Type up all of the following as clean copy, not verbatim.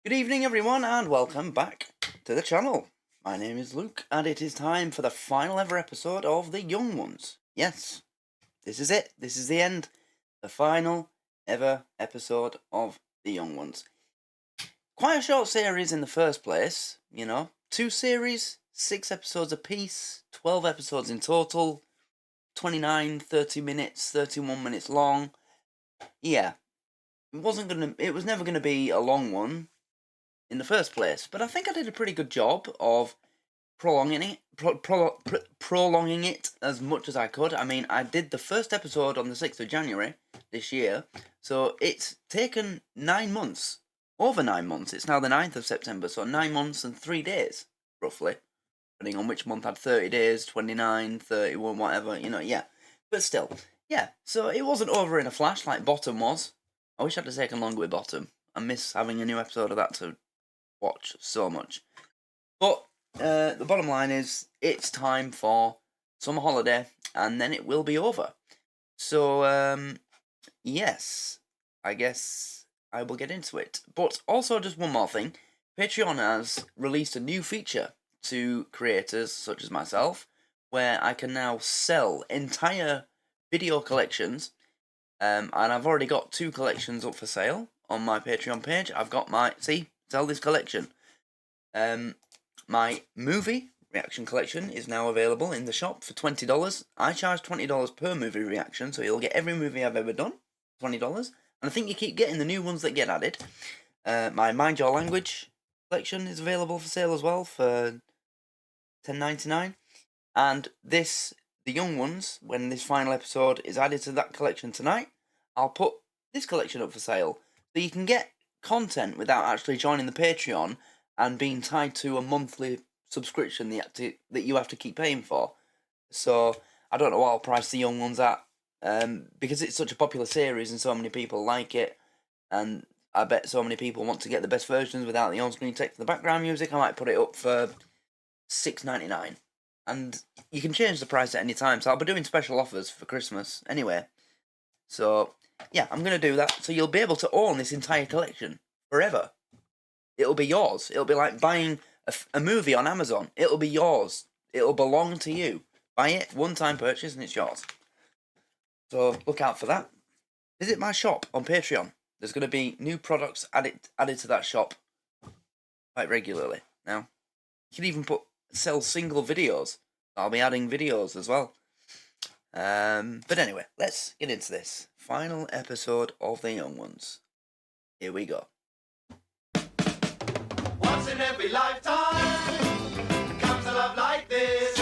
Good evening everyone and welcome back to the channel. My name is Luke and it is time for the final ever episode of The Young Ones. Yes, this is it. This is the end. The final ever episode of The Young Ones. Quite a short series in the first place, you know. 2 series, 6 episodes apiece, 12 episodes in total, 29, 30 minutes, 31 minutes long. Yeah, it was never gonna be a long one in the first place, but I think I did a pretty good job of prolonging it as much as I could. I mean, I did the first episode on the 6th of January this year, so it's taken 9 months, over 9 months. It's now the 9th of September, so 9 months and 3 days, roughly, depending on which month had 30 days, 29, 31, whatever, you know, yeah. But still, yeah, so it wasn't over in a flash like Bottom was. I wish I'd have taken longer with Bottom. I miss having a new episode of that to watch so much. But the bottom line is, it's time for summer holiday, and then it will be over. So, yes, I guess I will get into it. But also, just one more thing. Patreon has released a new feature to creators such as myself, where I can now sell entire video collections. And I've already got 2 collections up for sale on my Patreon page. I've got my, sell this collection. My movie reaction collection is now available in the shop for $20. I charge $20 per movie reaction, so you'll get every movie I've ever done, $20. And I think you keep getting the new ones that get added. My Mind Your Language collection is available for sale as well for $10.99. And this, The Young Ones, when this final episode is added to that collection tonight, I'll put this collection up for sale. So you can get content without actually joining the Patreon and being tied to a monthly subscription that you have to keep paying for. So I don't know what I'll price The Young Ones at, because it's such a popular series and so many people like it, and I bet so many people want to get the best versions without the on-screen text and the background music. I might put it up for $6.99, and you can change the price at any time. So I'll be doing special offers for Christmas anyway. So yeah, I'm going to do that, so you'll be able to own this entire collection forever. It'll be yours. It'll be like buying a movie on Amazon. It'll be yours. It'll belong to you. Buy it, one-time purchase, and it's yours. So look out for that. Visit my shop on Patreon. There's going to be new products added to that shop quite regularly now. You can even sell single videos. I'll be adding videos as well. But anyway, let's get into this final episode of The Young Ones. Here we go. Once in every lifetime comes a love like this.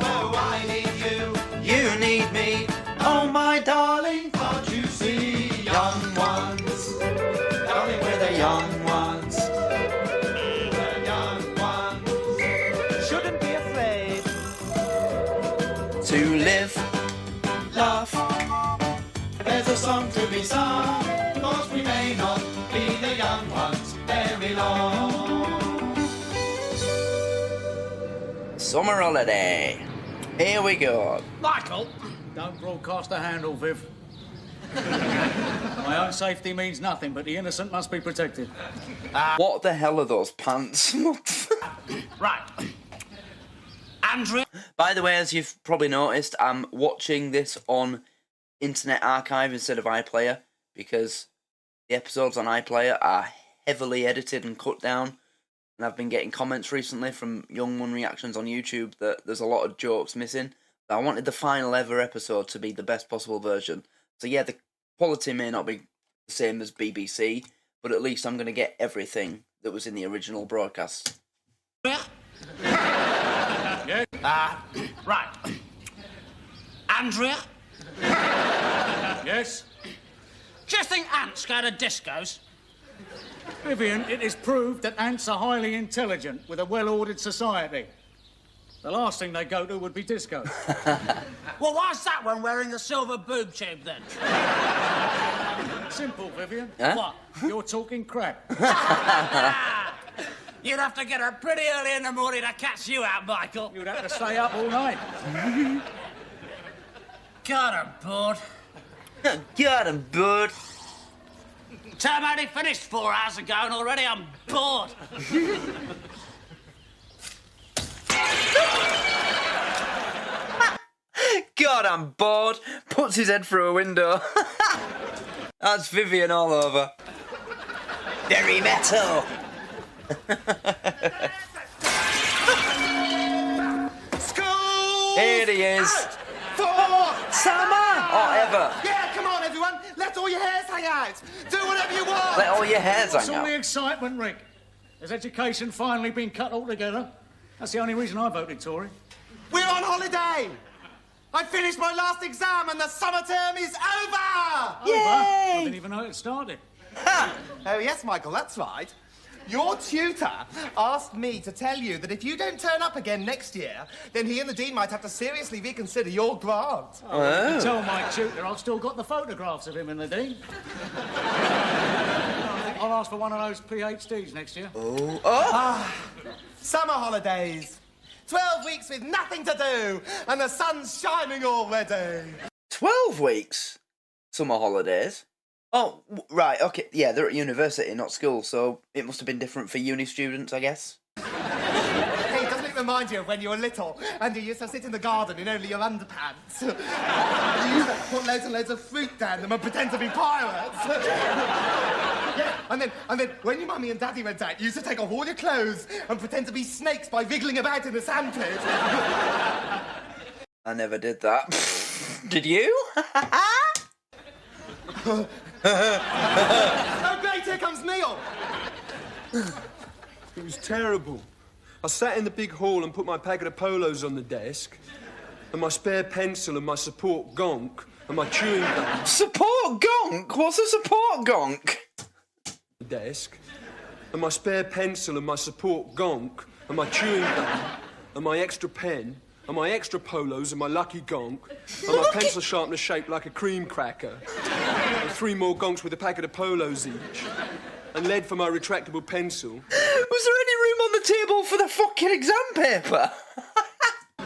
Oh, I need you, You need me, oh my darling. can't you see? Young ones, darling, we're the young ones. The young ones shouldn't be afraid To live, laugh. There's a song to be sung, 'cause we may not be the young ones very long. summer holiday. Here we go. Michael! Don't broadcast a handle, Viv. My own safety means nothing, but the innocent must be protected. What the hell are those pants? Right. Andrea? By the way, as you've probably noticed, I'm watching this on Internet Archive instead of iPlayer, because the episodes on iPlayer are heavily edited and cut down, and I've been getting comments recently from Young One Reactions on YouTube that there's a lot of jokes missing. I wanted the final ever episode to be the best possible version. So yeah, the quality may not be the same as BBC, but at least I'm going to get everything that was in the original broadcast. Yeah? Right. Andrea? Yes? Do you think ants go to discos? Vivian, it is proved that ants are highly intelligent with a well-ordered society. The last thing they go to would be disco. Well, why's that one wearing the silver boob tube then? Simple, Vivian. Huh? What? You're talking crap. You'd have to get up pretty early in the morning to catch you out, Michael. You'd have to stay up all night. God, I'm bored. Got him, bud. Term only finished 4 hours ago and already I'm bored. God, I'm bored. Puts his head through a window. That's Vivian all over. Very metal. School! Here he is. For Summer or ever. Yeah, come on, everyone. Let all your hairs hang out. Do whatever you want. Let all your hairs What's hang all out. the excitement, Rick? Has education finally been cut altogether? That's the only reason I voted Tory. We're on holiday. I finished my last exam and the summer term is over. Over? I didn't even know it started. Oh, yes, Michael, that's right. Your tutor asked me to tell you that if you don't turn up again next year, then he and the dean might have to seriously reconsider your grant. You tell my tutor I've still got the photographs of him and the dean. I think I'll ask for one of those PhDs next year. Summer holidays. 12 weeks with nothing to do, and the sun's shining already. 12 weeks? Summer holidays? Oh, right, okay. Yeah, they're at university, not school, so it must have been different for uni students, I guess. Hey, doesn't it remind you of when you were little and you used to sit in the garden in only your underpants? You used to put loads and loads of fruit down them and pretend to be pirates. Yeah, and then when your mummy and daddy went out, you used to take off all your clothes and pretend to be snakes by wriggling about in the sandpit. I never did that. Did you? Oh, great, here comes Neil. It was terrible. I sat in the big hall and put my packet of polos on the desk, and my spare pencil and my support gonk and my chewing gum Support gonk? What's a support gonk? on the desk, and my spare pencil and my support gonk and my chewing gum and my extra pen and my extra polos and my lucky gonk and my pencil sharpener shaped like a cream cracker and 3 more gonks with a packet of polos each and lead for my retractable pencil. Was there any room on the table for the fucking exam paper?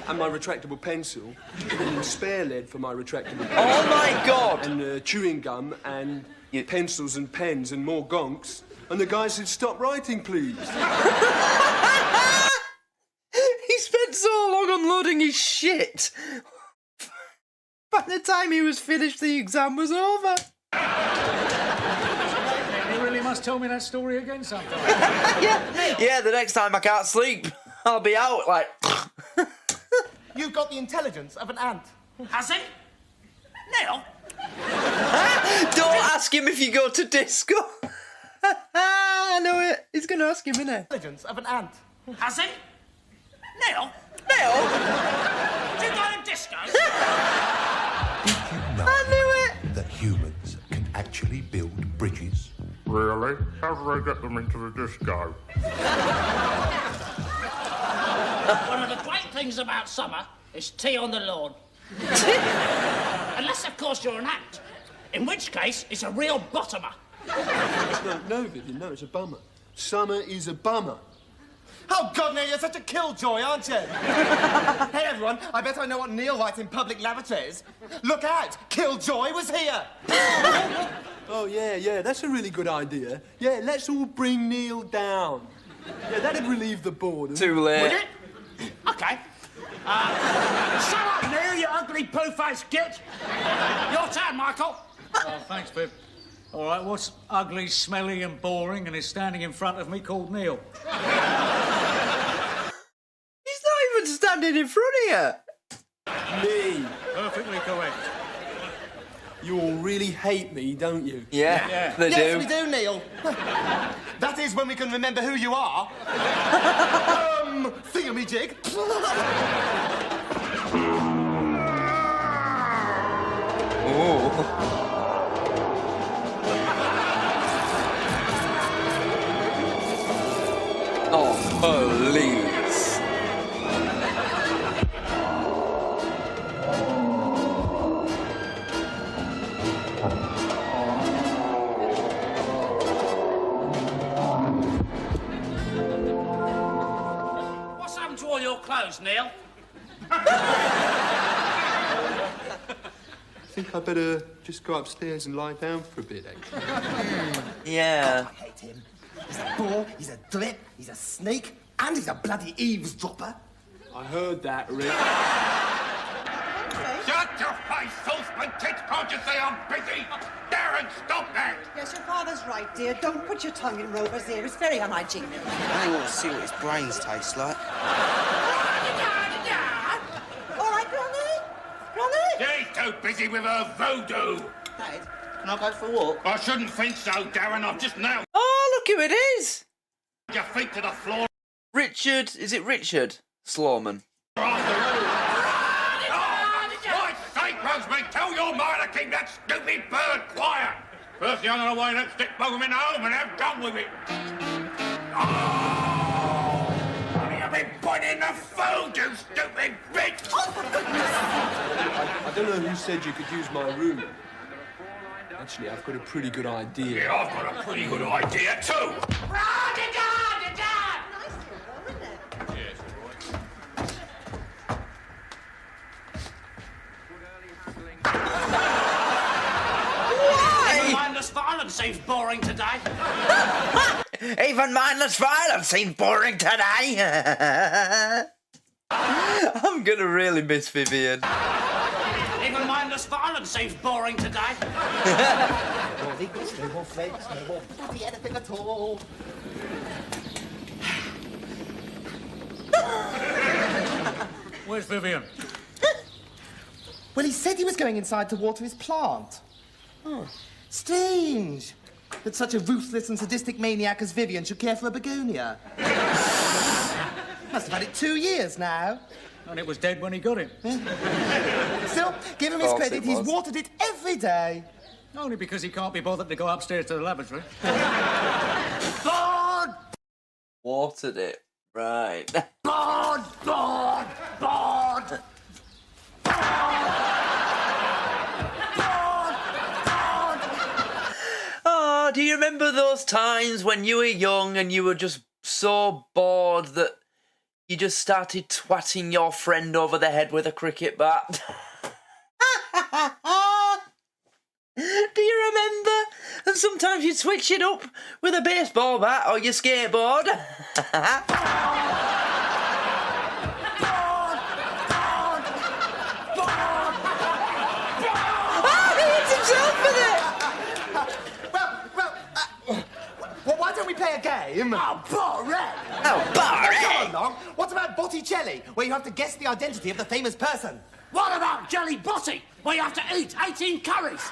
And my retractable pencil, and spare lead for my retractable pencil. Oh my God! And chewing gum, and pencils and pens, and more gonks. And the guy said, "Stop writing, please." He spent so long unloading his shit. By the time he was finished, the exam was over. You really must tell me that story again sometime. Yeah, the next time I can't sleep, I'll be out like... You've got the intelligence of an ant. Has he? Neil? Don't ask him if you go to disco. I know it. He's going to ask him, innit? Intelligence of an ant. Has he? Neil? Neil? Do you go to disco? I knew it. That humans can actually build bridges. Really? How do they get them into the disco? One of the great things about summer is tea on the lawn. Unless, of course, you're an ant. In which case, it's a real bottomer. No, Vivian, no, it's a bummer. Summer is a bummer. Oh, God, Neil, you're such a killjoy, aren't you? Hey, everyone, I bet I know what Neil writes in public lavatories. Look out, Killjoy was here. Oh, yeah, that's a really good idea. Yeah, let's all bring Neil down. Yeah, that'd relieve the boredom. Too Would late. it? OK. Shut up, Neil, you ugly poo-faced git. Your turn, Michael. Oh, thanks, Viv. All right, what's ugly, smelly and boring and is standing in front of me called Neil? He's not even standing in front of you. Me. Perfectly correct. You all really hate me, don't you? Yeah, they Yes, do. we do, Neil. That is when we can remember who you are. Thingamajig. Oh, please. What's happened to all your clothes, Neil? think I better just go upstairs and lie down for a bit, actually. Yeah. I hate him. He's a bore, he's a drip, he's a snake, and he's a bloody eavesdropper. I heard that, Rick. Shut your face, saucepan tits! Can't you say I'm busy? Darren, stop that! Yes, your father's right, dear. Don't put your tongue in Rover's ear. It's very unhygienic. I want to see what his brains taste like. All right, Ronnie? Ronnie? She's too busy with her voodoo. Dad, can I go for a walk? I shouldn't think so, Darren. I've just nailed Oh, look who it is! your feet to the floor. Richard, is it Richard Sloman? Rosemary, tell your mother to keep that stupid bird quiet. First the other way, let's stick both of them in home and have done with it. Oh! You've been putting in the food, you stupid bitch! Oh, for goodness I don't know who said you could use my room. Actually, I've got a pretty good idea. Yeah, I've got a pretty good idea, too. Mindless violence seems boring today. Even mindless violence seems boring today. I'm gonna really miss Vivian. Even mindless violence seems boring today. No more Vickers, no more Freds, no more bloody anything at all. Where's Vivian? Well, he said he was going inside to water his plant. Oh, strange that such a ruthless and sadistic maniac as Vivian should care for a begonia. Must have had it 2 years now. And it was dead when he got it. Still, give him his Of course credit, it he's was. watered it every day. Only because he can't be bothered to go upstairs to the lavatory. Bored! Watered it. Right. Bored! Bored! Bored! Oh, do you remember those times when you were young and you were just so bored that you just started twatting your friend over the head with a cricket bat? Do you remember? And sometimes you'd switch it up with a baseball bat or your skateboard. He hits himself with it! Well, why don't we play a game? Oh, boring! Oh, boring! Come along. What about Botticelli, where you have to guess the identity of the famous person? What about Jelly Botty, where you have to eat 18 curries?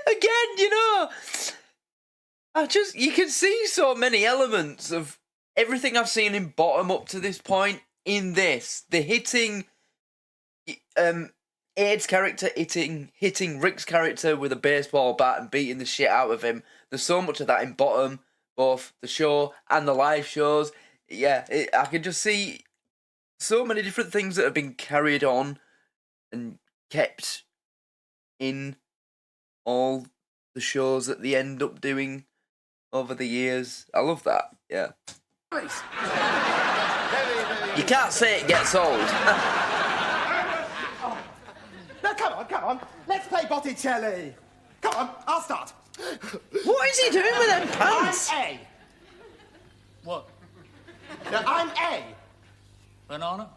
Again, you can see so many elements of everything I've seen in Bottom up to this point in this. The hitting, Aid's character hitting Rick's character with a baseball bat and beating the shit out of him. There's so much of that in Bottom, both the show and the live shows. Yeah, I can just see so many different things that have been carried on and kept in all the shows that they end up doing over the years. I love that, yeah. You can't say it gets old. No, come on. Let's play Botticelli. Come on, I'll start. What is he doing with them pants? I'm A. What? No, I'm A. Banana?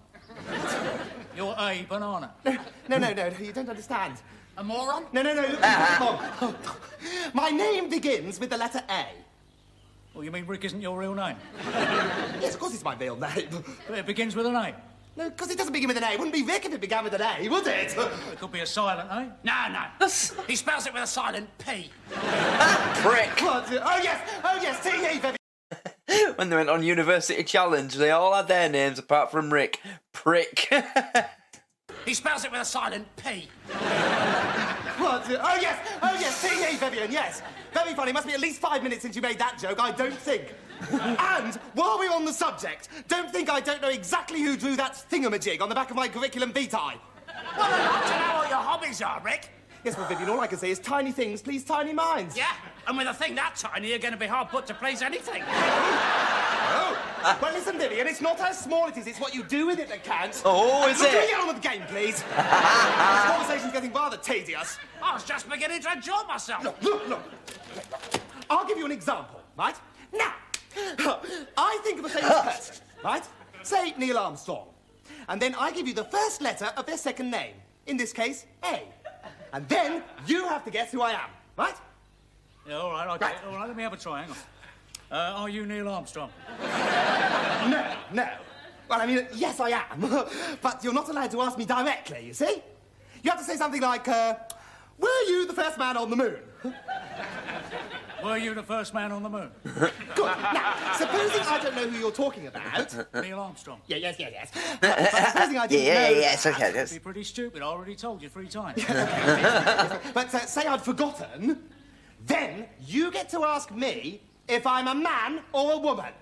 You're a banana. No, you don't understand. A moron? No, look, come on. My name begins with the letter A. Oh, you mean Rick isn't your real name? Yes, of course it's my real name. But it begins with an A. No, because it doesn't begin with an A. It wouldn't be Rick if it began with an A, would it? It could be a silent A. No. He spells it with a silent P. Prick. What? Oh, yes, T.E., baby. When they went on University Challenge, they all had their names apart from Rick. Prick. He spells it with a silent P. What? Oh, yes, T.E., Vivian, yes. Very funny. Must be at least 5 minutes since you made that joke, I don't think. And, while we're on the subject, don't think I don't know exactly who drew that thingamajig on the back of my curriculum vitae. Well, I'd like to know what your hobbies are, Rick. Yes, well, Vivian, all I can say is tiny things please tiny minds. Yeah, and with a thing that tiny, you're going to be hard put to please anything. Oh, Well, listen, Vivian, it's not how small it is, it's what you do with it that counts. Oh, is Can we it? get on with the game, please? This conversation's getting rather tedious. I was just beginning to enjoy myself. Look. I'll give you an example, right? Now, I think of a famous person, right? Say Neil Armstrong. And then I give you the first letter of their second name. In this case, A. And then you have to guess who I am, right? Yeah, all right, okay. All right, let me have a try, hang on. Are you Neil Armstrong? No. Well, I mean, yes, I am. But you're not allowed to ask me directly, you see? You have to say something like, were you the first man on the moon? Were you the first man on the moon? Good. Now, supposing I don't know who you're talking about... Neil Armstrong. Yes. But supposing I didn't know... Yes, okay, That'd yes. be pretty stupid. I already told you 3 times. But say I'd forgotten, then you get to ask me if I'm a man or a woman.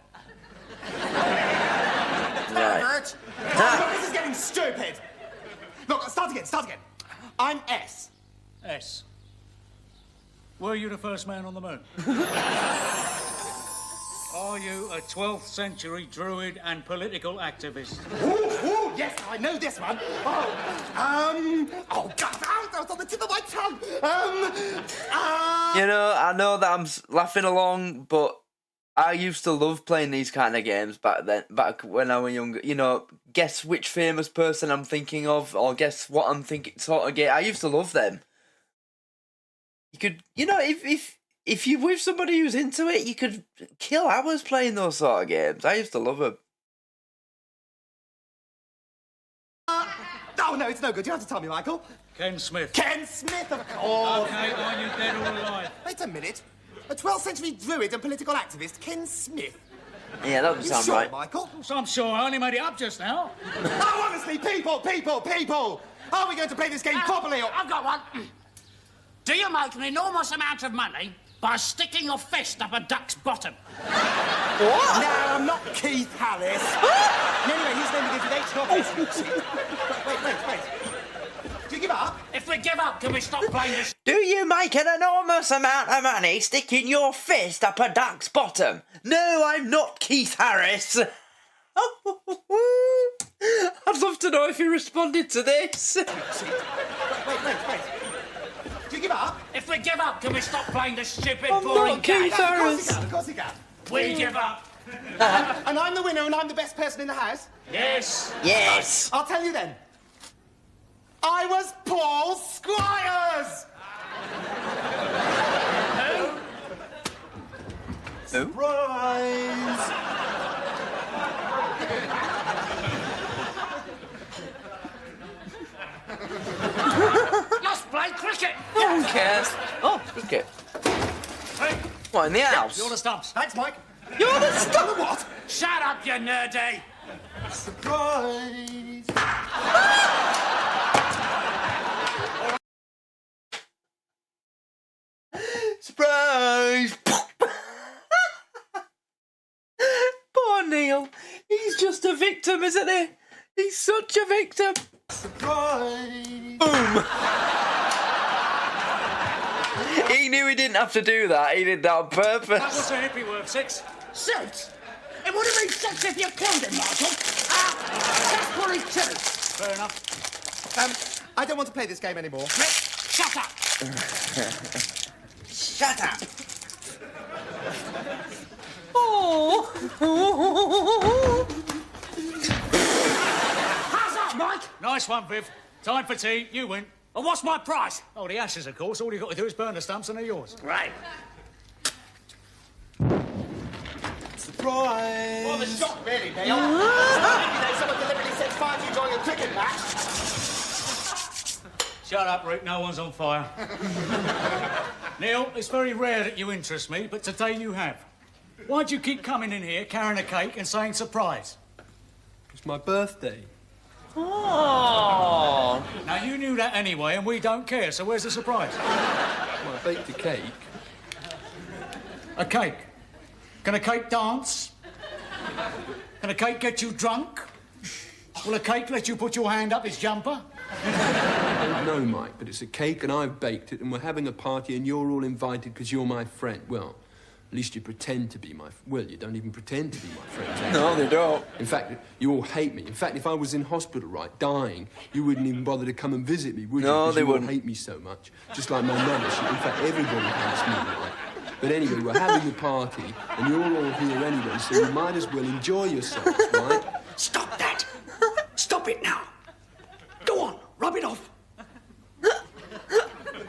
Right. Look, this is getting stupid. Look, start again. I'm S. S. Were you the first man on the moon? Are you a 12th century druid and political activist? Ooh, yes, I know this one. God, that was on the tip of my tongue. You know, I know that I'm laughing along, but I used to love playing these kind of games back when I was younger. You know, guess which famous person I'm thinking of, or guess what I'm thinking, sort of game. I used to love them. You could, you know, if you're with somebody who's into it, you could kill hours playing those sort of games. I used to love them. Oh, no, it's no good. You have to tell me, Michael. Ken Smith. Ken Smith, of course. Okay, are you dead or alive? Wait a minute. A 12th century druid and political activist, Ken Smith. Yeah, that doesn't You sound sure, right. Michael? So I'm sure I only made it up just now. Oh, honestly, people! Are we going to play this game properly or... I've got one. Do you make an enormous amount of money by sticking your fist up a duck's bottom? What? No, I'm not Keith Harris. Anyway, his name begins with H, not S. Wait. Do you give up? If we give up, can we stop playing this? Do you make an enormous amount of money sticking your fist up a duck's bottom? No, I'm not Keith Harris. I'd love to know if he responded to this. Wait. Do you give up? If we give up, can we stop playing this stupid, I'm boring not game? Keith Harris. Of course he can. We give up. And I'm the winner and I'm the best person in the house? Yes. Yes. I'll tell you then. I was Paul Squires! Who? Surprise! Let's play cricket. Who cares? Oh, okay. Hey, What, in the house? You're the stumps. Thanks, Mike. You're the stuff. What? shut up, you nerdy. Surprise! Surprise! Poor Neil. He's just a victim, isn't he? He's such a victim. Surprise! Boom. He knew he didn't have to do that. He did that on purpose. That was a hippie word, 6. 6? It would have been 6 if you killed him, Marshal. That's probably 2. Fair enough. I don't want to play this game anymore. Rick, shut up. Shut up. Oh. How's that, Mike? Nice one, Viv. Time for tea. You win. Well, what's my price? Oh, the ashes, of course. All you've got to do is burn the stumps and they're yours. Right. Surprise! Well, the shot, really, Neil. Someone deliberately set fire to you during a cricket match. Shut up, Rick. No one's on fire. Neil, it's very rare that you interest me, but today you have. Why'd you keep coming in here carrying a cake and saying surprise? It's my birthday. Oh. Now, you knew that anyway, and we don't care, so where's the surprise? Well, I baked a cake. A cake. Can a cake dance? Can a cake get you drunk? Will a cake let you put your hand up its jumper? I don't know, Mike, but it's a cake and I've baked it and we're having a party and you're all invited because you're my friend. Well, At least you pretend to be my... Well, you don't even pretend to be my friend. No, they don't. In fact, you all hate me. In fact, if I was in hospital, right, dying, you wouldn't even bother to come and visit me, would you? No, 'Cause they you all wouldn't. hate me so much. Just like my mother. In fact, everybody hates me, right? But anyway, we're having a party, and you're all here anyway, so you might as well enjoy yourselves, right? Stop that! Stop it now! Go on, rub it off.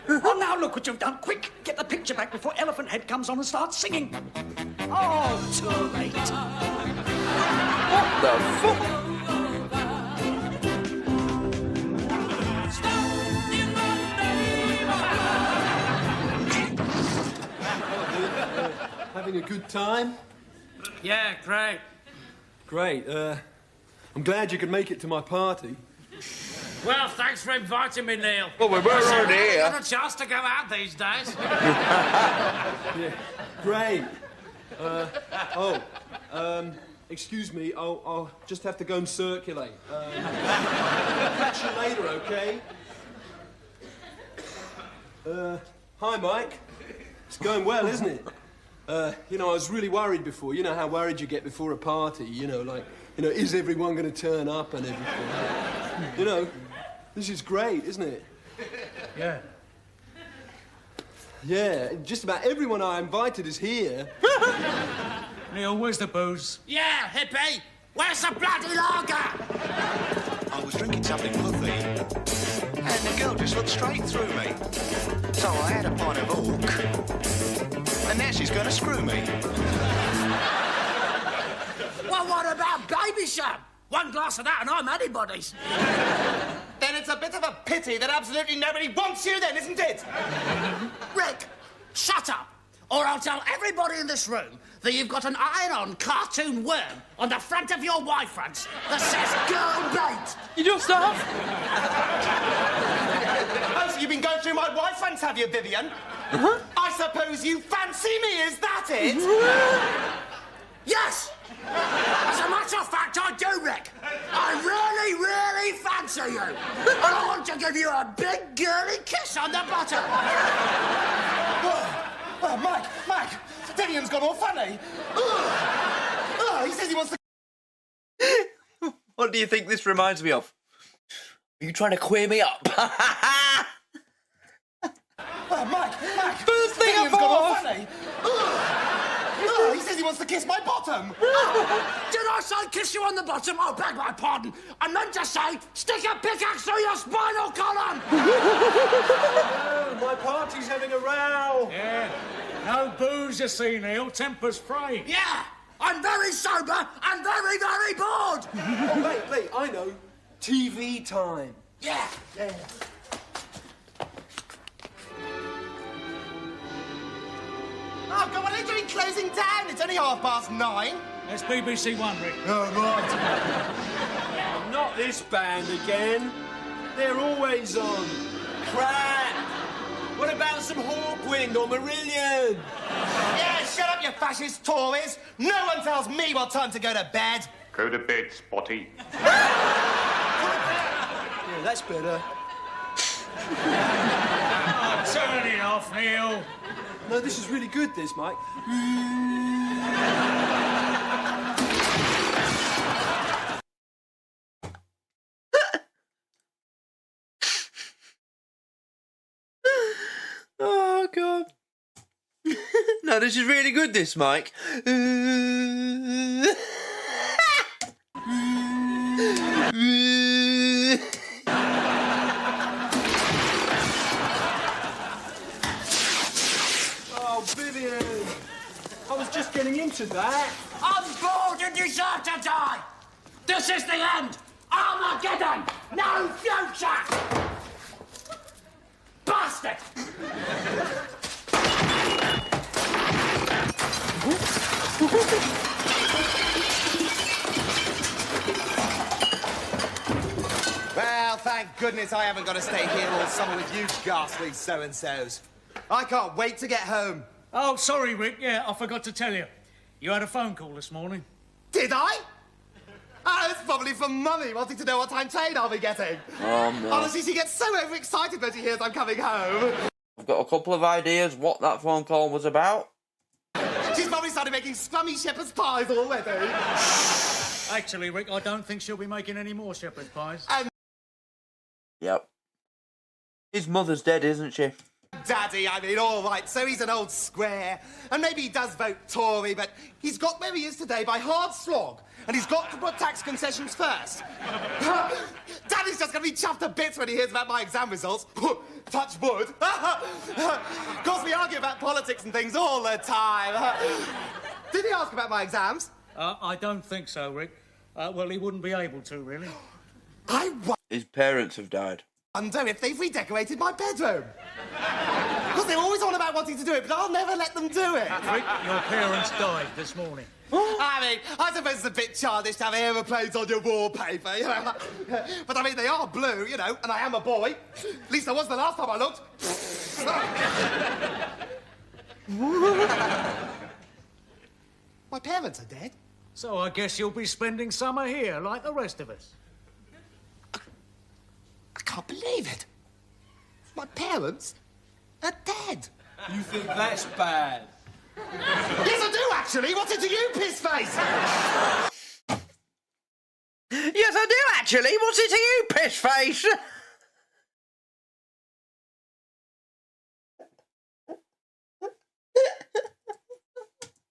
Oh, now look what you've done. Quick, get the picture back before Elephant Head comes on and starts singing. Oh, too late. What the fuck? Having a good time? Yeah, great. Great. I'm glad you could make it to my party. Well, thanks for inviting me, Neil. Well, we were already I here. got a chance to go out these days. Yeah, great. Excuse me, I'll just have to go and circulate. Catch you later, okay? Hi, Mike. It's going well, isn't it? You know, I was really worried before. You know how worried you get before a party, is everyone going to turn up and everything? You know, this is great, isn't it? Yeah. Yeah, just about everyone I invited is here. Neil, where's the booze? Yeah, hippie. Where's the bloody lager? I was drinking something puffy, and the girl just looked straight through me. So I had a pint of Hawk, and now she's going to screw me. Well, what about Baby Sham? One glass of that and I'm anybody's. Then it's a bit of a pity that absolutely nobody wants you then, isn't it? Rick, shut up, or I'll tell everybody in this room that you've got an iron-on cartoon worm on the front of your Y-fronts that says girl bait. You just have? Oh, so you've been going through my wife fronts, have you, Vivian? I suppose you fancy me, is that it? Yes! As a matter of fact, I do, Rick. I really, really fancy you. And I want to give you a big girly kiss on the bottom. Oh, Mike, Vivian's gone all funny. He says he wants to... What do you think this reminds me of? Are you trying to queer me up? Mike, First thing I Vivian's gone all thought. funny. He says he wants to kiss my bottom. Did I say kiss you on the bottom? I beg my pardon. I meant to say stick a pickaxe through your spinal column. My party's having a row. Yeah. No booze, you see, Neil. Temper's frayed. Yeah, I'm very sober and very, very bored. Oh, wait, I know. TV time. Yeah. Oh, God, what are you doing closing down? It's only 9:30. That's BBC One, Rick. Oh, right. Not this band again. They're always on. Crap. What about some Hawkwind or Marillion? Yeah, shut up, you fascist Tories. No one tells me what time to go to bed. Go to bed, Spotty. Yeah, that's better. Turn it off, Neil. No, this is really good, this, Mike. Oh, God. No, this is really good, this, Mike. Oh, Vivian. I was just getting into that. I'm bored and deserve to die. This is the end. Armageddon. No future. Bastard. Well, thank goodness I haven't got to stay here all summer with you ghastly so-and-sos. I can't wait to get home. Oh, sorry, Rick. Yeah, I forgot to tell you. You had a phone call this morning. Did I? Oh, it's probably from Mummy wanting to know what time train I'll be getting. Oh, no. Honestly, she gets so overexcited when she hears I'm coming home. I've got a couple of ideas what that phone call was about. started making scrummy shepherd's pies already. Actually, Rick, I don't think she'll be making any more shepherd's pies. Yep. His mother's dead, isn't she? Daddy, I mean, all right, so he's an old square. And maybe he does vote Tory, but he's got where he is today by hard slog. And he's got to put tax concessions first. Daddy's just going to be chuffed to bits when he hears about my exam results. Touch wood. Of course, we argue about politics and things all the time. Did he ask about my exams? I don't think so, Rick. Well, he wouldn't be able to, really. His parents have died. Wonder if they've redecorated my bedroom. Because they're always on about wanting to do it, but I'll never let them do it. Rick, your parents died this morning. I mean, I suppose it's a bit childish to have aeroplanes on your wallpaper, you know. But I mean, they are blue, you know, and I am a boy. At least I was the last time I looked. My parents are dead. So I guess you'll be spending summer here, like the rest of us. I can't believe it. My parents are dead. You think that's bad? Yes, I do, actually. What's it to you, pissface? Yes, I do, actually. What's it to you, pissface?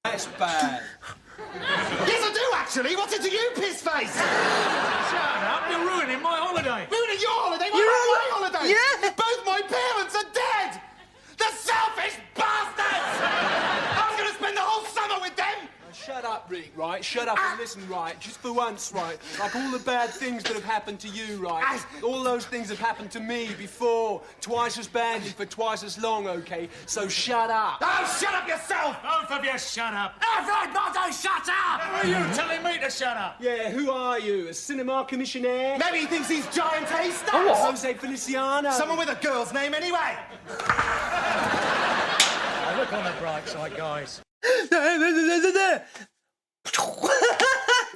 That's bad. Yes, I do, actually. What's it to you, pissface? Shut up, you're ruining my holiday. Ruining your holiday? What about my holiday? Yeah. Both my parents are dead! The selfish bastards! I was going to spend the whole summer with them! Shut up, Rick, right? Shut up and listen, right? Just for once, right? Like all the bad things that have happened to you, right? All those things have happened to me before. Twice as badly for twice as long, okay? So shut up. Oh, shut up yourself! Both of you shut up. Everybody shut up! Who are you telling me to shut up? Yeah, who are you? A cinema commissionaire? Maybe he thinks he's giant haystacks! Jose Feliciano. Someone with a girl's name, anyway! Now look on the bright side, guys.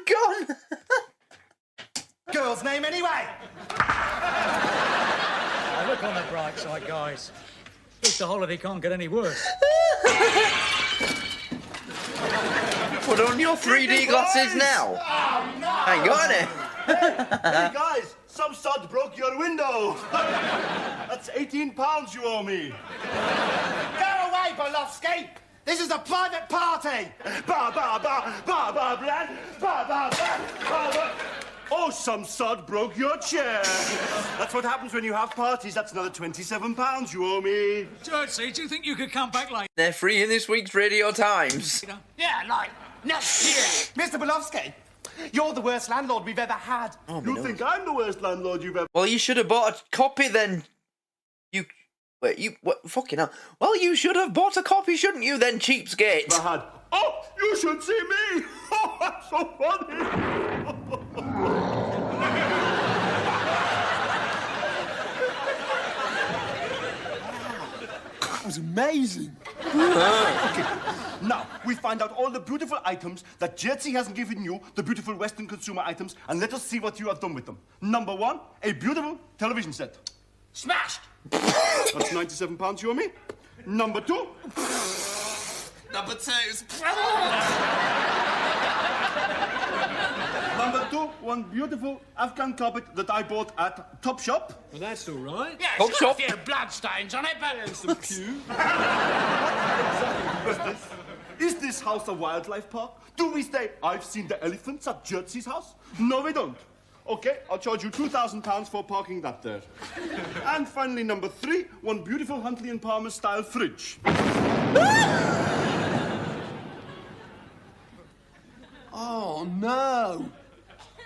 Gone. Girl's name, anyway! Now look on the bright side, guys. At least the holiday can't get any worse. Put on your 3D glasses now. Oh, no! I got it. Hey guys, some sod broke your window. That's £18 you owe me. Go away, Bolofsky! This is a private party! Ba ba ba ba ba blah, ba ba ba ba ba. Oh, some sod broke your chair. That's what happens when you have parties. That's another £27 you owe me. Jersey, do you think you could come back later? They're free in this week's Radio Times. Yeah, like next year. Mr. Bolofsky, you're the worst landlord we've ever had. You think I'm the worst landlord you've ever... Well, you should have bought a copy then. Fucking hell. Well, you should have bought a copy, shouldn't you, then, cheapskate? had. Oh, you should see me. Oh, that's so funny. That was amazing. Okay, now we find out all the beautiful items that Jersey hasn't given you, the beautiful Western consumer items, and let us see what you have done with them. Number one, a beautiful television set. Smashed. That's £97 you owe me. Number two. Number two. Number two, one beautiful Afghan carpet that I bought at Topshop. Well, that's all right. Yeah, Top it's got shop. a few bloodstains on it, but... Some pew. Is this house a wildlife park? Do we stay? I've seen the elephants at Jersey's house. No, we don't. Okay, I'll charge you £2,000 for parking that there. And finally, number three, one beautiful Huntley and Palmer style fridge. Oh, no.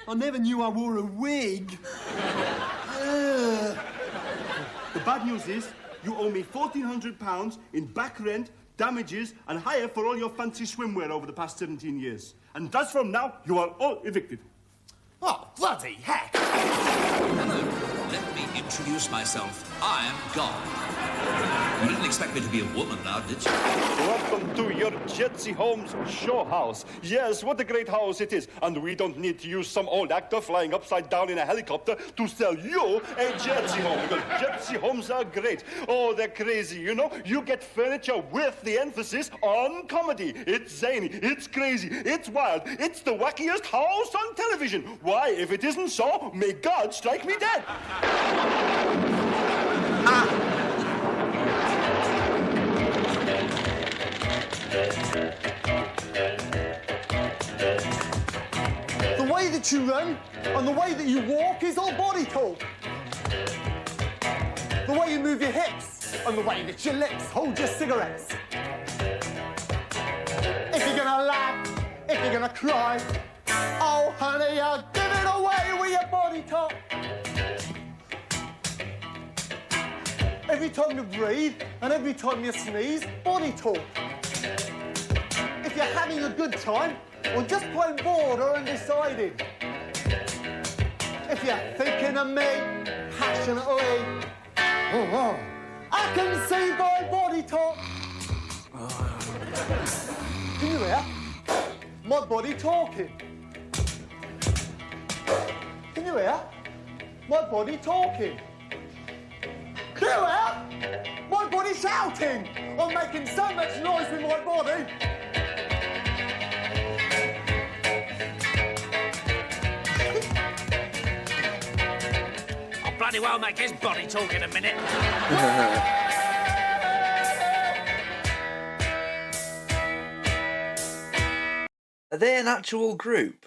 I never knew I wore a wig. The bad news is you owe me £1,400 in back rent, damages, and hire for all your fancy swimwear over the past 17 years. And thus from now, you are all evicted. Oh, bloody heck! Hello, let me introduce myself. I'm God. You didn't expect me to be a woman now, did you? Welcome to your Jetsy Holmes show house. Yes, what a great house it is. And we don't need to use some old actor flying upside down in a helicopter to sell you a Jetsy home. Because Jetsy homes are great. Oh, they're crazy, you know? You get furniture with the emphasis on comedy. It's zany, it's crazy, it's wild. It's the wackiest house on television. Why, if it isn't so, may God strike me dead. The way that you run and the way that you walk is all body talk. The way you move your hips and the way that your lips hold your cigarettes. If you're gonna laugh, if you're gonna cry, oh honey, you're giving away with your body talk. Every time you breathe and every time you sneeze, body talk. If you're having a good time or just plain bored or undecided. If you're thinking of me passionately, I can see by body talk. Can you hear my body talking? Can you hear my body talking? Can you hear my body shouting? I'm making so much noise with my body. I'll bloody well make his body talk in a minute. Are they an actual group?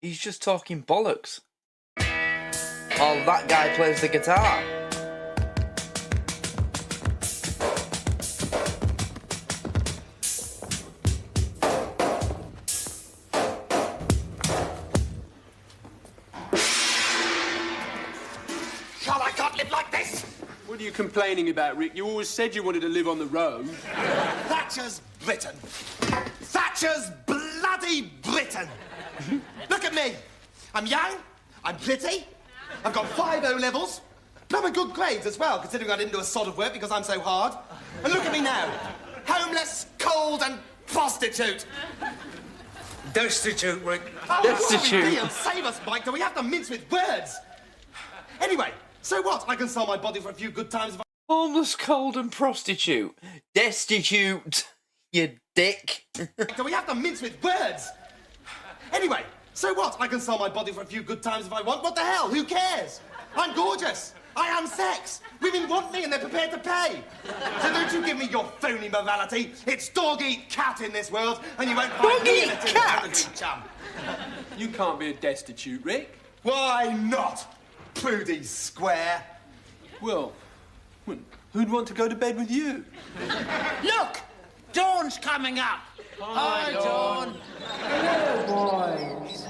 He's just talking bollocks. Oh, that guy plays the guitar. God, I can't live like this! What are you complaining about, Rick? You always said you wanted to live on the road. Thatcher's Britain. Thatcher's bloody Britain. Look at me. I'm young, I'm pretty, I've got 5 O-levels, but I'm in good grades as well, considering I didn't do a sod of work because I'm so hard. And look at me now. Homeless, cold and prostitute. Destitute, Rick. Oh, Destitute. glory be, save us, Mike. Do we have to mince with words? Anyway, so what? I can sell my body for a few good times if I... Homeless, cold and prostitute. Destitute. You dick. Do we have to mince with words? Anyway, so what? I can sell my body for a few good times if I want. What the hell? Who cares? I'm gorgeous. I am sex. Women want me and they're prepared to pay. So don't you give me your phony morality. It's dog eat cat in this world, and you won't find me in a cat. Chum. You can't be a destitute, Rick. Why not? Prudy Square. Well, who'd want to go to bed with you? Look! Dawn's coming up. Hi, Dawn. Hello, boys.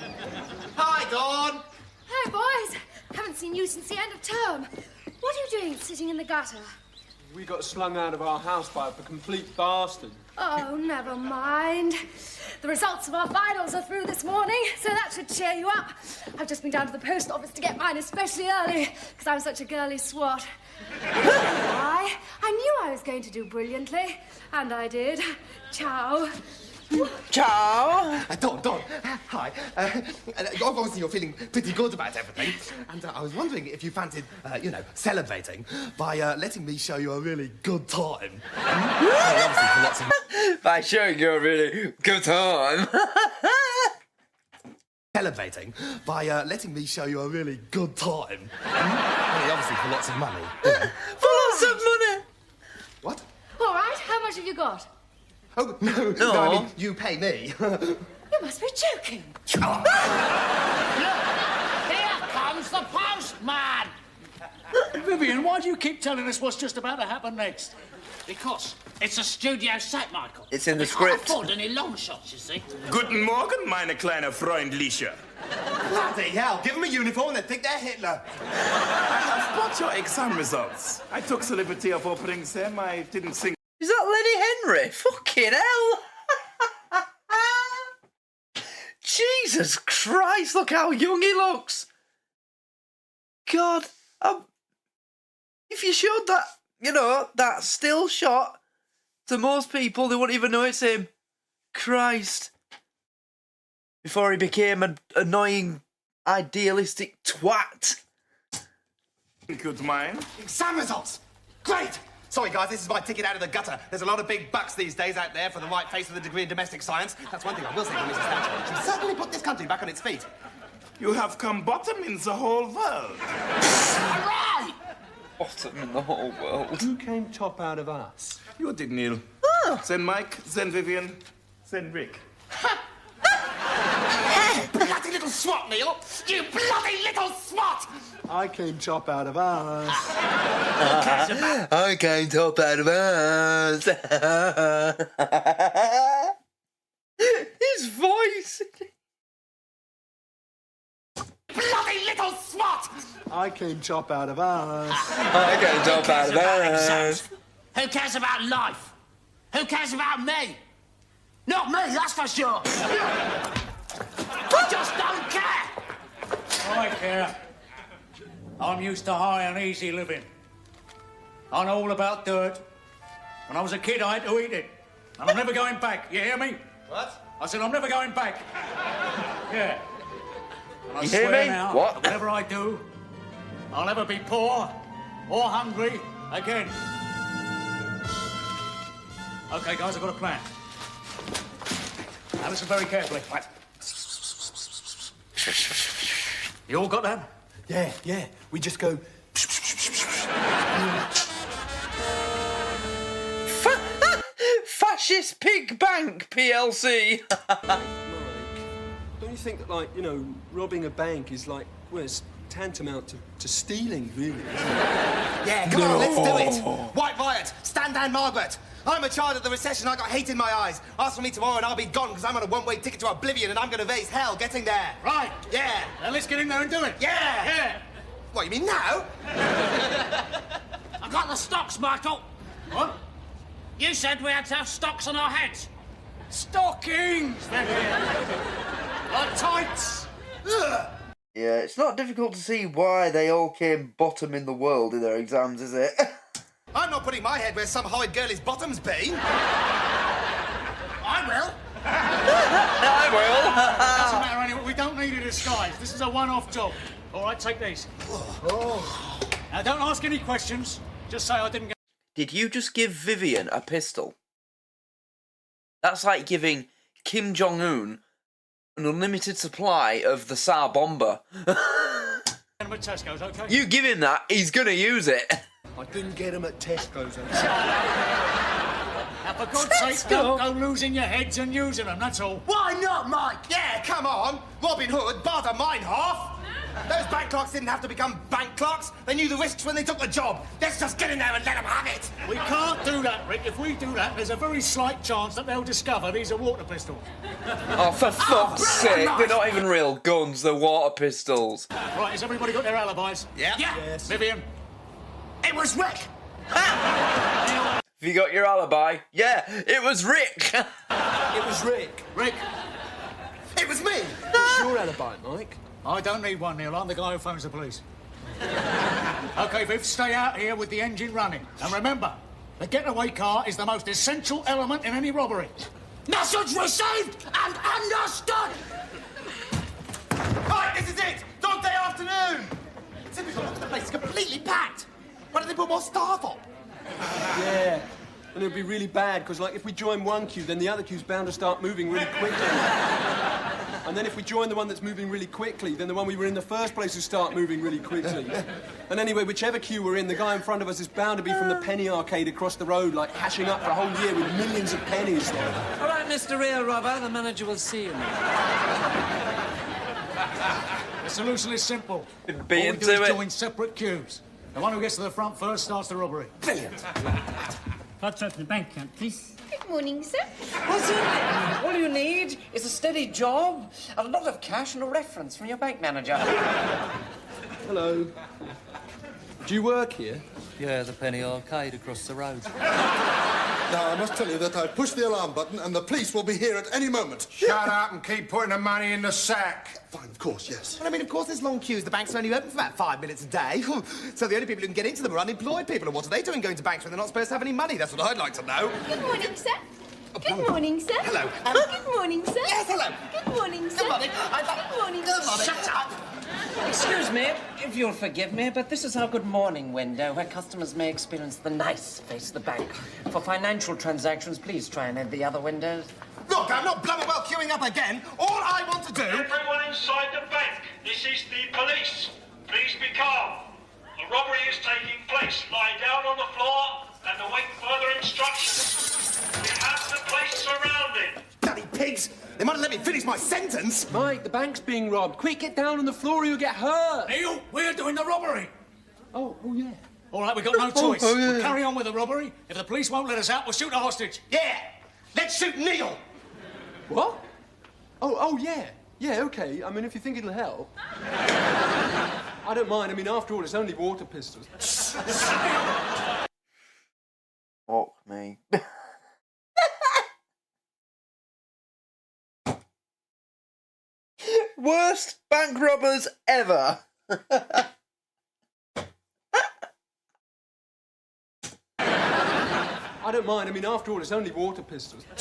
Hi, Dawn. Hello, boys. Haven't seen you since the end of term. What are you doing sitting in the gutter? We got slung out of our house by a complete bastard. Oh, never mind. The results of our finals are through this morning, so that should cheer you up. I've just been down to the post office to get mine especially early, because I'm such a girly swat. I knew I was going to do brilliantly, and I did. Ciao. Ciao. Dawn, hi. Obviously you're feeling pretty good about everything, and I was wondering if you fancied, celebrating by letting me show you a really good time. Obviously for lots of... By showing you a really good time. Celebrating by letting me show you a really good time. Obviously for lots of money. You know. For lots of money. What? All right, how much have you got? Oh, no, I mean, you pay me. You must be joking. Here comes the postman. Vivian, why do you keep telling us what's just about to happen next? Because it's a studio set, Michael. It's in the we script. can't afford any long shots, you see. Guten Morgen, meine kleine Freundliche. Bloody hell, give them a uniform and they think they're Hitler. I have brought your exam results. I took the liberty of opening them. I didn't think... Is that Lenny Henry? Fucking hell. Jesus Christ, look how young he looks. God, if you showed that, you know, that still shot to most people, they wouldn't even know it's him. Christ. Before he became an annoying, idealistic twat. Good mine. Exam results! Great! Sorry, guys, this is my ticket out of the gutter. There's a lot of big bucks these days out there for the right face with a degree in domestic science. That's one thing I will say for Mrs. Thatcher. She certainly put this country back on its feet. You have come bottom in the whole world. Hooray! Bottom in the whole world. Who came top out of us? You did, Neil. Oh. Then Mike, then Vivian, then Rick. Bloody little swat, Neil! You bloody little swat! I came top out of us. I came top out of us. His voice. Bloody little swat! I came top out of us. I came top out of us. Who cares about life? Who cares about me? Not me, that's for sure. I just don't care. I care. I'm used to high and easy living. I know all about dirt. When I was a kid, I had to eat it. And I'm never going back. You hear me? What? I said I'm never going back. Yeah. And I You hear swear me? now, What? whatever I do, I'll never be poor or hungry again. Okay, guys, I've got a plan. Now listen very carefully. Right. You all got that? Yeah. We just go... Fascist Pig Bank PLC. Mike, don't you think that, like, you know, robbing a bank is like, well, it's tantamount to stealing, really? Yeah, come on, let's do it. White Riot, stand down Margaret. I'm a child of the recession, I got hate in my eyes. Ask for me tomorrow and I'll be gone because I'm on a one-way ticket to oblivion and I'm going to raise hell getting there. Right. Yeah. Now let's get in there and do it. Yeah. Yeah. What, you mean now? I got the stocks, Michael. What? You said we had to have stocks on our heads. Stockings! Like tights. Ugh. Yeah, it's not difficult to see why they all came bottom in the world in their exams, is it? I'm not putting my head where some horrid girl's bottom's been. I will. I will. Doesn't matter anyway. We don't need a disguise. This is a one-off job. All right, take these. Now, don't ask any questions. Just say I didn't get... Did you just give Vivian a pistol? That's like giving Kim Jong-un an unlimited supply of the Tsar bomber. him at Tesco's, okay? You give him that, he's gonna use it. I didn't get him at Tesco's. Now, for God's sake, don't go losing your heads and using them, that's all. Why not, Mike? Yeah, come on. Robin Hood, barter mine half. Those bank clerks didn't have to become bank clerks. They knew the risks when they took the job. Let's just get in there and let them have it. We can't do that, Rick. If we do that, there's a very slight chance that they'll discover these are water pistols. Oh, for fuck's sake, they're not even real guns, they're water pistols. Right, has everybody got their alibis? Yeah. Yes. Vivian? It was Rick. Have you got your alibi? Yeah, it was Rick. It was Rick. Rick? It was me. What's your alibi, Mike? I don't need one, Neil. I'm the guy who phones the police. OK, Viv, stay out here with the engine running. And remember, the getaway car is the most essential element in any robbery. Message received and understood. Right, this is it. Dog day afternoon. Typical, look at the place. It's completely packed. Why don't they put more staff on? Yeah. And it'll be really bad, because, like, if we join one queue, then the other queue's bound to start moving really quickly. And then if we join the one that's moving really quickly, then the one we were in the first place will start moving really quickly. And anyway, whichever queue we're in, the guy in front of us is bound to be from the penny arcade across the road, like, hashing up for a whole year with millions of pennies. All right, Mr. Real Robber, the manager will see you now. The solution is simple. Beat All we into do is it. join separate queues. The one who gets to the front first starts the robbery. Brilliant. Let's open the bank account, please. Good morning, sir. What's it? All you need is a steady job and a lot of cash and a reference from your bank manager. Hello. Do you work here? Yeah, the penny arcade across the road. Now, I must tell you that I've pushed the alarm button and the police will be here at any moment. Shut up and keep putting the money in the sack. Fine, of course, yes. Well, I mean, of course, there's long queues. The banks are only open for about 5 minutes a day. So the only people who can get into them are unemployed people. And what are they doing going to banks when they're not supposed to have any money? That's what I'd like to know. Good morning, sir. Good morning, sir. Hello. Good morning, sir. Yes, hello. Good morning, sir. Good morning. Good morning, Good sir. morning. Shut up! Excuse me, if you'll forgive me, but this is our good morning window where customers may experience the nice face of the bank. For financial transactions, please try and enter the other windows. Look, I'm not blooming well queuing up again. All I want to do... Everyone inside the bank, this is the police. Please be calm. A robbery is taking place. Lie down on the floor and await further instructions. We have the place surrounded. Bloody pigs! They might have let me finish my sentence. Mike, the bank's being robbed. Quick, get down on the floor or you'll get hurt. Neil, we're doing the robbery. Oh, yeah. All right, we've got no choice. oh, yeah. We'll carry on with the robbery. If the police won't let us out, we'll shoot a hostage. Yeah! Let's shoot Neil! What? Oh, yeah. Yeah, OK. I mean, if you think it'll help. I don't mind. I mean, after all, it's only water pistols. Fuck me. Worst bank robbers ever. I don't mind. I mean, after all, it's only water pistols. I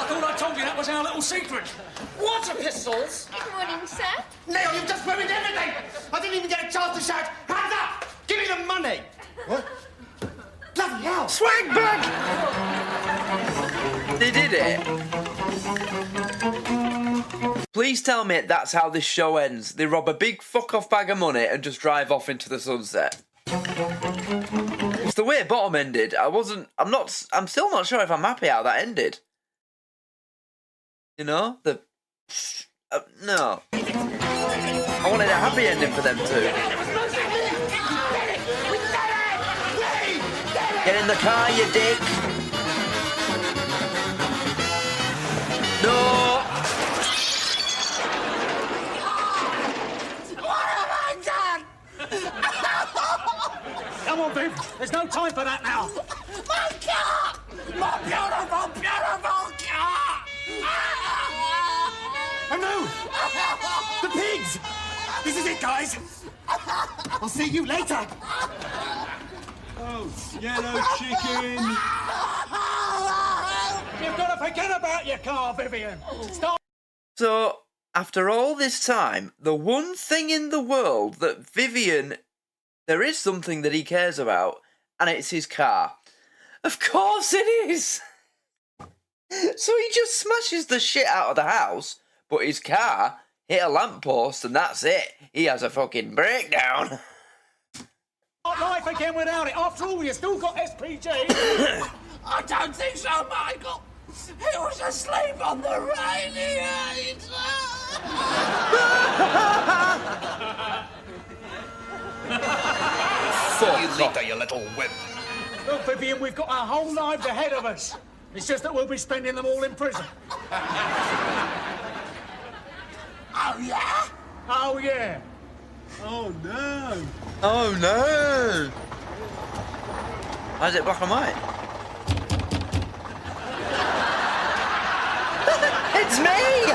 thought I told you that was our little secret. Water pistols? Good morning, sir. Neil, you've just ruined everything! I didn't even get a chance to shout, hands up! Give me the money! What? Bloody hell! Swag bag! They did it. Please tell me that's how this show ends. They rob a big fuck-off bag of money and just drive off into the sunset. It's the way it bottom ended. I'm still not sure if I'm happy how that ended. You know? No. I wanted a happy ending for them too. Get in the car, you dick. No. Come on, Viv. There's no time for that now. My car! My beautiful, beautiful car! Oh no! The pigs! This is it, guys! I'll see you later! Oh, yellow chicken! You've got to forget about your car, Vivian. Stop. So, after all this time, the one thing in the world that Vivian... There is something that he cares about, and it's his car. Of course it is! So he just smashes the shit out of the house, but his car hit a lamppost and that's it. He has a fucking breakdown. Not life again without it. After all, you still got SPG. I don't think so, Michael. He was asleep on the radiator. You leader, you little whip. Look, Vivian, we've got our whole lives ahead of us. It's just that we'll be spending them all in prison. Oh, yeah? Oh, yeah. Oh, no. Oh no! Why is it black and white? It's me!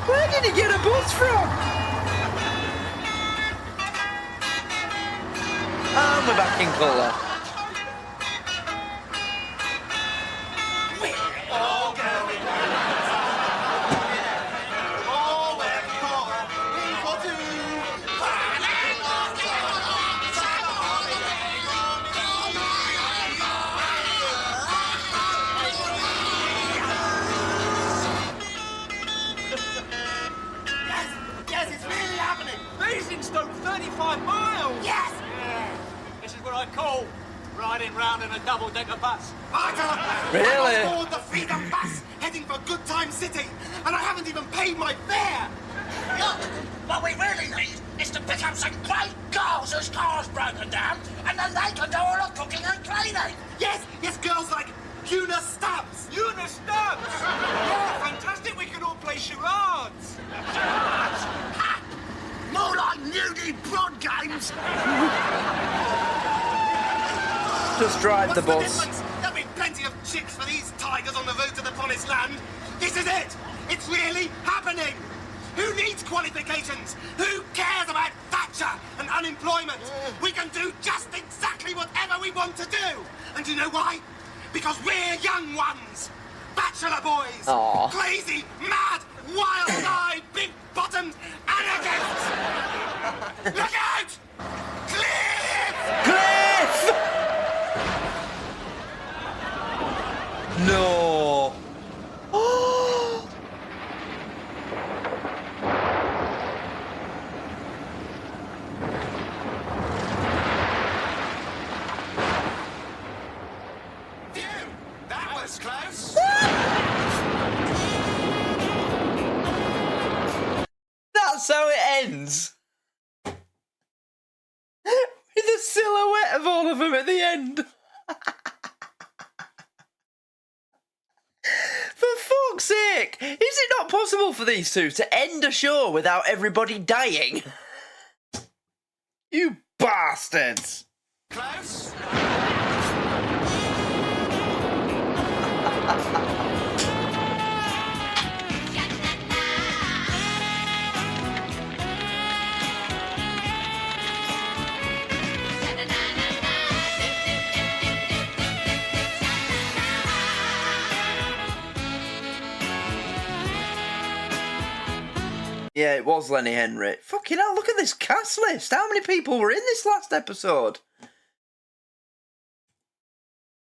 Where did he get a bus from? And we're back in colour. Yes, it's really happening. Basingstoke, 35 miles. Yes. This is what I call riding round in a double-decker bus. Really? I'm on board the Freedom Bus, heading for Good Time City, and I haven't even paid my fare! Look, what we really need is to pick up some great girls whose car's broken down, and then they can do all the cooking and cleaning. Yes, girls like Una Stubbs! Una Stubbs! Oh, fantastic, we can all play charades. Ha! More like nudie broad games. clowns! Just drive the What's bus. difference? There'll be plenty of chicks for these tigers on the road to the promised land. This is it. It's really happening. Who needs qualifications? Who cares about Thatcher and unemployment? We can do just exactly whatever we want to do. And do you know why? Because we're young ones. Bachelor boys. Aw. Crazy, mad, wild-eyed, big-bottomed anarchists. Look out! Cliff! Cliff! No. Phew! That was close. That's how it ends. With a silhouette of all of them at the end. For fuck's sake! Is it not possible for these two to end a show without everybody dying? You bastards! Close. Yeah, it was Lenny Henry. Fucking hell, look at this cast list. How many people were in this last episode?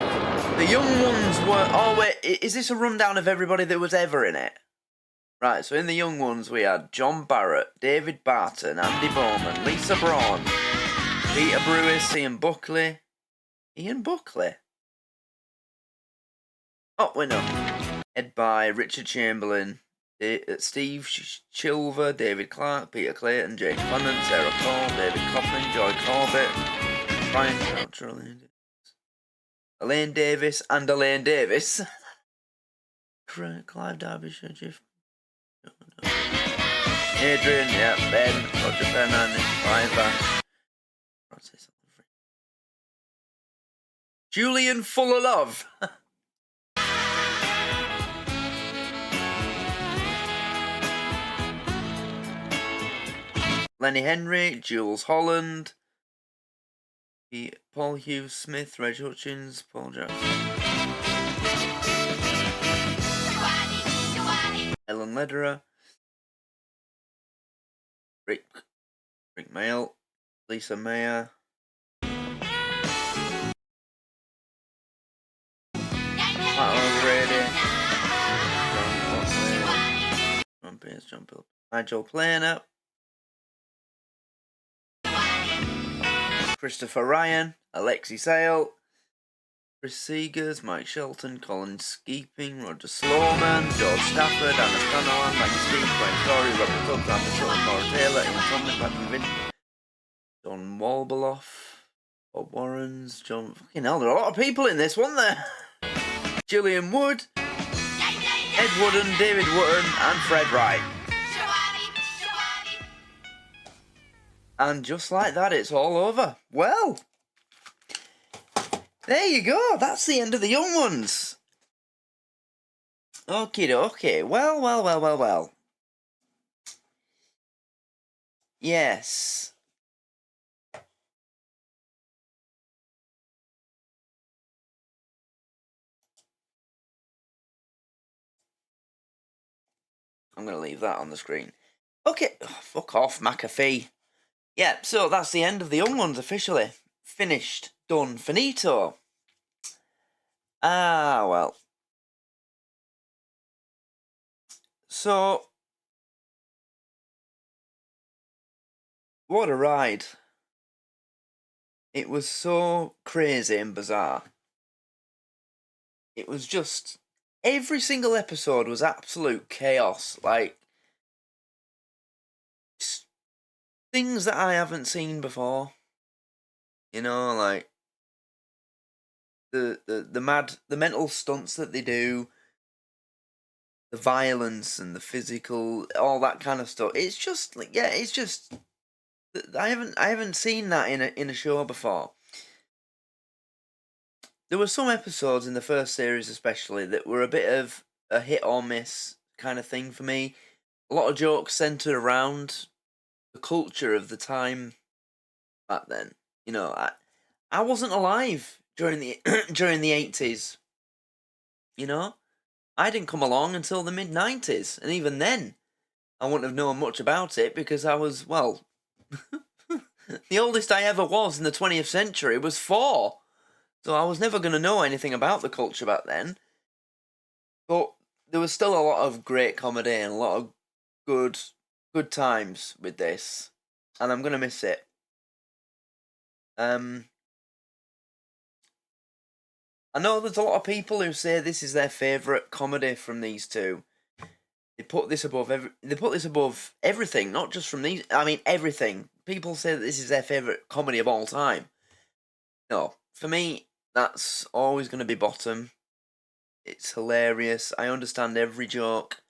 The young ones were... Oh, wait, is this a rundown of everybody that was ever in it? Right, so in the young ones we had John Barrett, David Barton, Andy Bowman, Lisa Braun, Peter Brewis, Ian Buckley. Ian Buckley? Oh, wait, no. Ed By, Richard Chamberlain, Steve Chilver, David Clark, Peter Clayton, Jane Clement, Sarah Cole, David Coffin, Joy Corbett, Brian Coucher, Elaine Davis, and Elaine Davis. Clive Derbyshire, Jeff. Adrian, yeah, Ben, Roger Fernandez, Brian Bash. Julian Full of Love. Lenny Henry, Jules Holland, Paul Hughes Smith, Reg Hutchins, Paul Jackson, Ellen Lederer, Rick Mail, Lisa Mayer, Matt O'Grady, John Pierce, John Bill, Nigel Planer, Christopher Ryan, Alexi Sale, Chris Seegers, Mike Shelton, Colin Skeeping, Roger Sloman, George Stafford, Anna Connellan, Maggie Steve, Brian Corey, Robert Tubbs, Anna Sutton, Maura Taylor, Ian Tomlin, Patrick Vin, Don Walbeloff, Bob Warrens, John... Fucking hell, there are a lot of people in this, weren't there? Gillian Wood, Ed Wooden, David Wooden, and Fred Wright. And just like that, it's all over. Well, there you go. That's the end of the young ones. Okie dokie. Well. Yes. I'm going to leave that on the screen. Okay. Oh, fuck off, McAfee. Yeah, so that's the end of the young ones officially. Finished. Done. Finito. Ah, well. So, what a ride. It was so crazy and bizarre. It was just... Every single episode was absolute chaos. Like, things that I haven't seen before. You know, like the mental stunts that they do, the violence and the physical, all that kind of stuff. It's just like, yeah, it's just I haven't seen that in a show before. There were some episodes in the first series, especially, that were a bit of a hit or miss kind of thing for me. A lot of jokes centered around the culture of the time back then. You know, I wasn't alive during the during the 80s. You know, I didn't come along until the mid 90s, and even then, I wouldn't have known much about it because I was, well, the oldest I ever was in the 20th century was 4. So I was never going to know anything about the culture back then. But there was still a lot of great comedy and a lot of good times with this, and I'm going to miss it. I know there's a lot of people who say this is their favourite comedy from these two. They put this above everything, not just from these. I mean, everything. People say that this is their favourite comedy of all time. No, for me, that's always going to be bottom. It's hilarious. I understand every joke.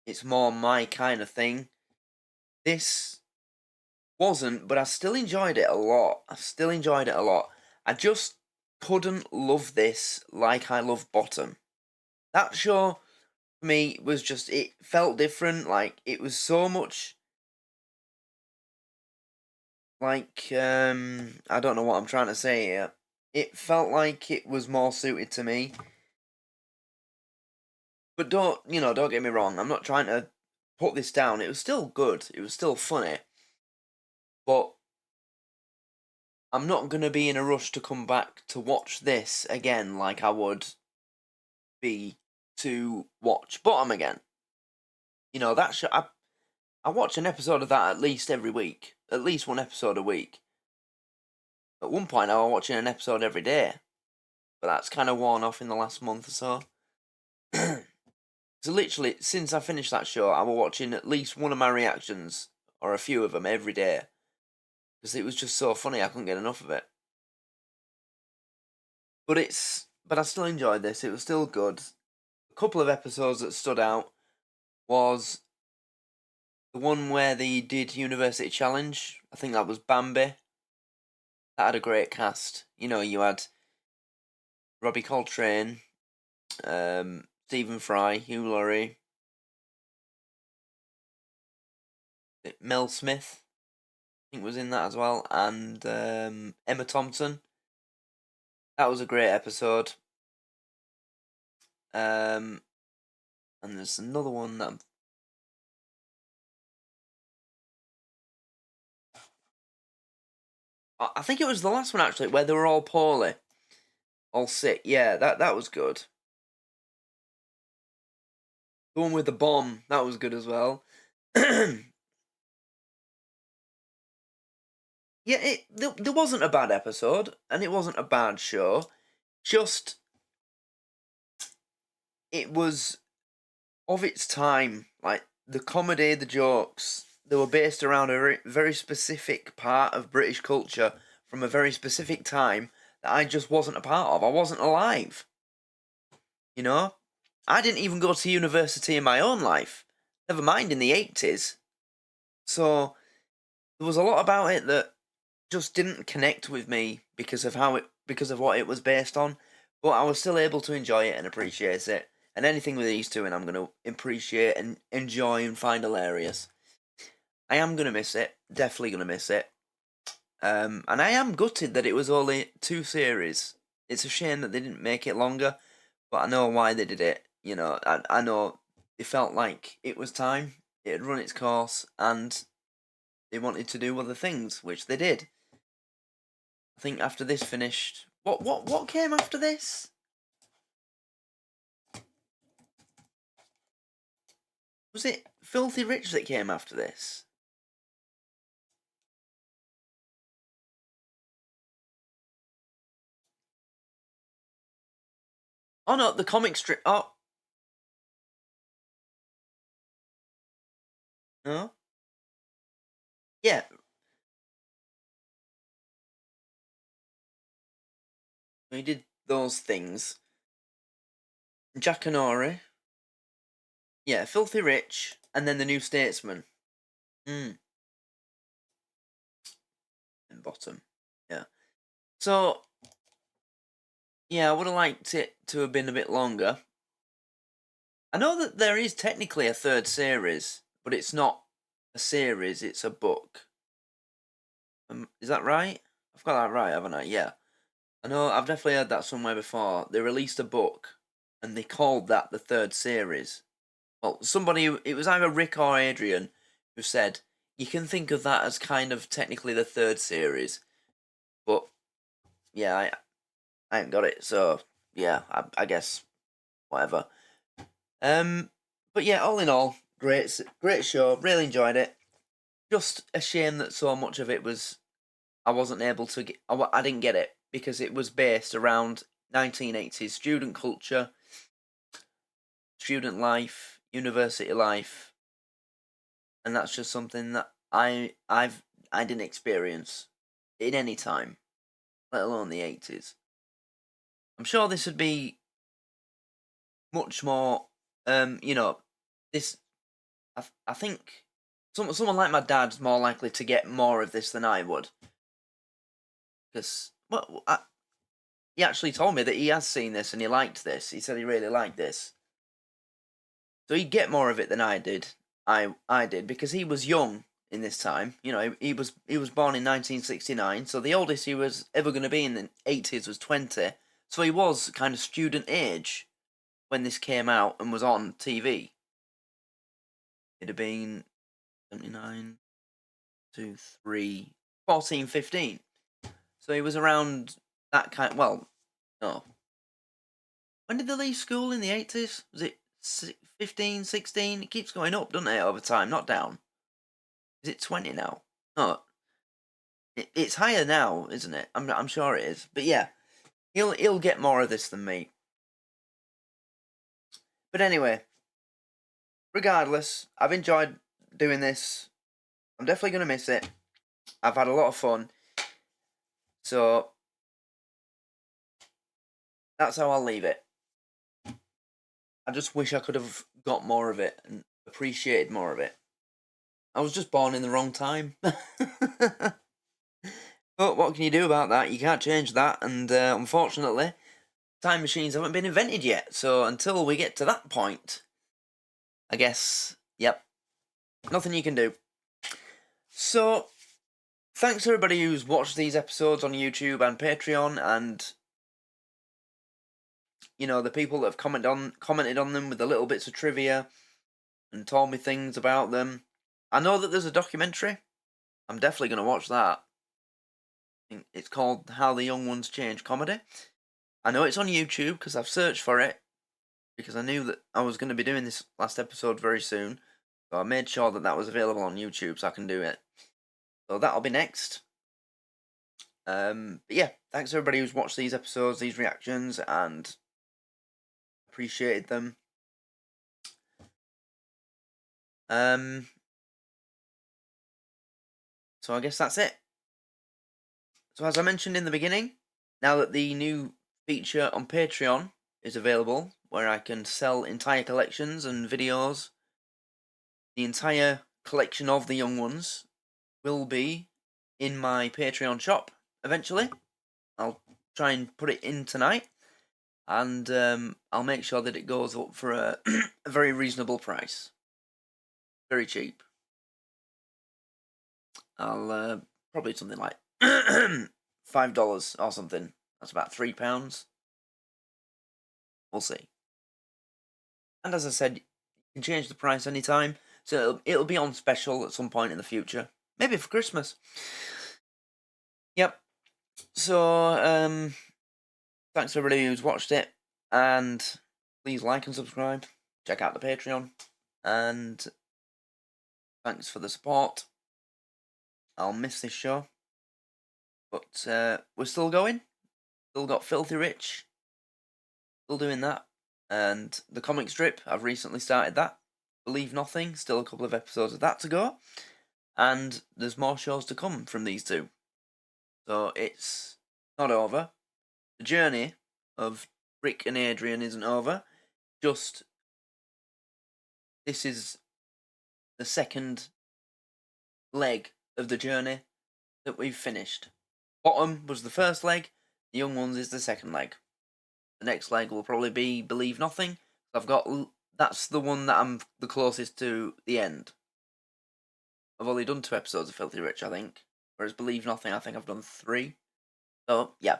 It's more my kind of thing. This wasn't, but I still enjoyed it a lot. I just couldn't love this like I love Bottom. That show, for me, was just, it felt different. Like, it was so much like, I don't know what I'm trying to say here. It felt like it was more suited to me. But don't get me wrong, I'm not trying to put this down. It was still good. It was still funny. But I'm not going to be in a rush to come back to watch this again like I would be to watch Bottom again. You know, that show, I watch an episode of that at least every week. At least one episode a week. At one point, I was watching an episode every day. But that's kind of worn off in the last month or so. So literally, since I finished that show, I was watching at least one of my reactions, or a few of them, every day. Because it was just so funny, I couldn't get enough of it. But I still enjoyed this, it was still good. A couple of episodes that stood out was the one where they did University Challenge. I think that was Bambi. That had a great cast. You know, you had Robbie Coltrane, Stephen Fry, Hugh Laurie, Mel Smith, I think was in that as well, and Emma Thompson. That was a great episode. And there's another one that I think it was the last one actually, where they were all poorly, all sick. Yeah, that was good. The one with the bomb, that was good as well. Yeah, there wasn't a bad episode, and it wasn't a bad show. Just, it was of its time. Like, the comedy, the jokes, they were based around a very, very specific part of British culture from a very specific time that I just wasn't a part of. I wasn't alive. You know? I didn't even go to university in my own life. Never mind in the 80s. So, there was a lot about it that just didn't connect with me because of what it was based on, but I was still able to enjoy it and appreciate it. And anything with these two, and I'm going to appreciate and enjoy and find hilarious. I am going to miss it, definitely going to miss it. And I am gutted that it was only 2 series. It's a shame that they didn't make it longer, but I know why they did it. You know, I know it felt like it was time. It had run its course, and they wanted to do other things, which they did. I think after this finished, what came after this? Was it Filthy Rich that came after this? Oh no, the comic strip. Oh. No? Yeah. We did those things. Jack and Ori. Yeah, Filthy Rich, and then The New Statesman. and bottom. Yeah. So, yeah, I would have liked it to have been a bit longer. I know that there is technically a third series, but it's not a series, it's a book. Is that right? I've got that right, haven't I? Yeah. I know, I've definitely heard that somewhere before. They released a book, and they called that the third series. Well, it was either Rick or Adrian, who said, you can think of that as kind of technically the third series. But, yeah, I ain't got it, so, yeah, I guess, whatever. But yeah, all in all, great show, really enjoyed it. Just a shame that so much of it was, I wasn't able to get, I didn't get it, because it was based around 1980s student culture, student life, university life, and that's just something that I didn't experience in any time, let alone the 80s. I'm sure this would be much more, this, I think someone like my dad's more likely to get more of this than I would. Because, he actually told me that he has seen this and he liked this. He said he really liked this. So he'd get more of it than I did. I did, because he was young in this time. You know, he was born in 1969, so the oldest he was ever going to be in the 80s was 20. So he was kind of student age when this came out and was on TV. It'd have been 79, 2, 3, 14, 15. So he was around that kind. Well, no. When did they leave school in the 80s? Was it 15, 16? It keeps going up, doesn't it, over time, not down. Is it 20 now? No. It's higher now, isn't it? I'm sure it is. But yeah, he'll get more of this than me. But anyway, regardless, I've enjoyed doing this. I'm definitely going to miss it. I've had a lot of fun. So, that's how I'll leave it. I just wish I could have got more of it and appreciated more of it. I was just born in the wrong time. But what can you do about that? You can't change that, and unfortunately, time machines haven't been invented yet. So until we get to that point, I guess, yep, nothing you can do. So, thanks to everybody who's watched these episodes on YouTube and Patreon, and the people that have commented on them with the little bits of trivia and told me things about them. I know that there's a documentary. I'm definitely going to watch that. It's called How the Young Ones Change Comedy. I know it's on YouTube because I've searched for it, because I knew that I was going to be doing this last episode very soon. So I made sure that was available on YouTube so I can do it. So that'll be next. But yeah, thanks to everybody who's watched these episodes, these reactions, and appreciated them. So I guess that's it. So as I mentioned in the beginning, now that the new feature on Patreon is available, where I can sell entire collections and videos, the entire collection of the young ones will be in my Patreon shop eventually. I'll try and put it in tonight, and I'll make sure that it goes up for a very reasonable price. Very cheap. I'll probably something like $5 or something. That's about £3. We'll see. And as I said, you can change the price anytime, so it'll be on special at some point in the future. Maybe for Christmas. Yep. So, thanks to everybody who's watched it, and please like and subscribe. Check out the Patreon, and thanks for the support. I'll miss this show, but we're still going. Still got Filthy Rich. Still doing that. And the comic strip, I've recently started that. Believe Nothing, still a couple of episodes of that to go. And there's more shows to come from these two. So it's not over. The journey of Rick and Adrian isn't over. Just, this is the second leg of the journey that we've finished. Bottom was the first leg, the young ones is the second leg. The next leg will probably be Believe Nothing. That's the one that I'm the closest to the end. I've only done 2 episodes of Filthy Rich, I think. Whereas Believe Nothing, I think I've done 3. So, yeah.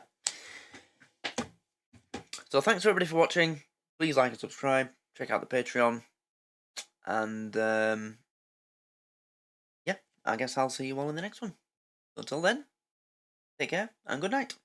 So, thanks everybody for watching. Please like and subscribe. Check out the Patreon. And, yeah, I guess I'll see you all in the next one. Until then, take care and good night.